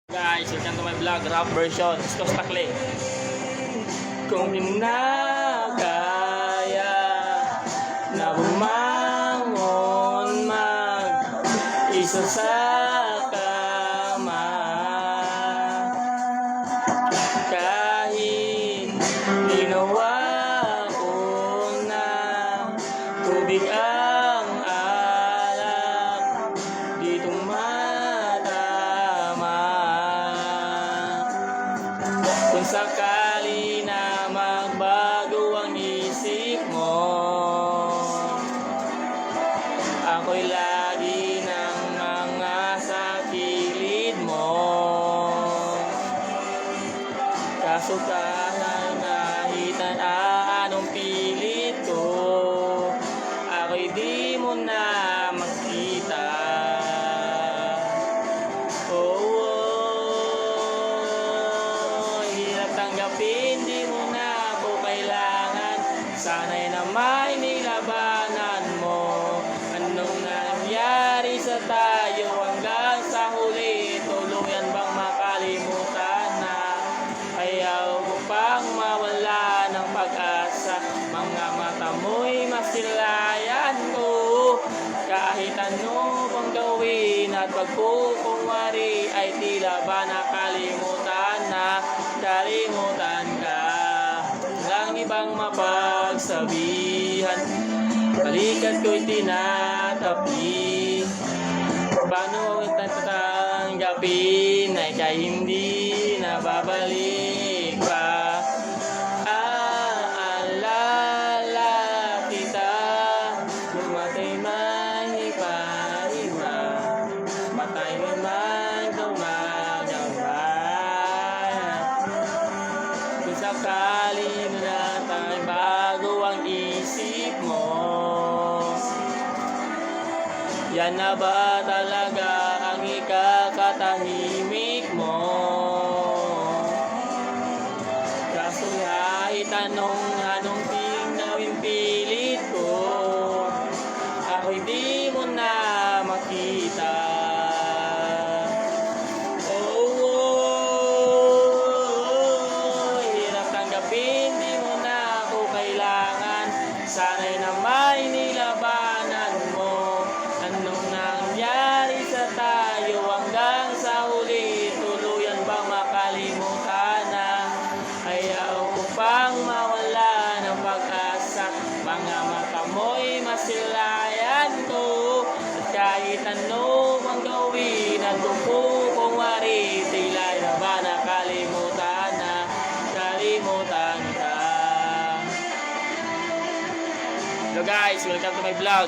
Guys, welcome to my vlog, rap version, Estos Takle. Kung di mo na kaya na bumangon mag-isa sa kama, kahit ginawa ko na tubig ang alak ditong madama. Kung sakali na magbago ang isip mo, ako'y lagi ng mga sa kilid mo. Kaso kahit anong pilit ko, ako'y di mo na makita. Tanggapin, di mo na ako kailangan. Sana'y na may nilabanan mo. Anong nangyari sa tayo hanggang sa huli? Tuluyan bang makalimutan na? Ayaw ko pang mawala ng pag-asa. Mga mata mo'y masilayan ko. Kahit ano pang gawin at pagkukumari ay tila ba nakalimutan na. Kalimutan ka lang ibang mapagsabihan, balikat ko'y tinatapi. Paano tatanggapin ay kay hindi nababalik pa? Aalala kita, lumatay man iba-iba, matay man gumagamba. Sakali na tayo bago ang isip mo, yan na ba talaga ang ikakatahimik mo? Kaso kahit anong tingawin pilit ko, ako'y di mo na makita. Sana'y na may nilabanan mo. Anong nangyari sa tayo hanggang sa huli? Tuluyan bang makalimutan na? Ayaw ko pang mawala ng pag-asa. Mga mata mo'y masilayan ko. At kahit ano mang gawin at kumari, tila na ba nakalimutan na? Kalimutan ka. Hello guys, welcome to my vlog.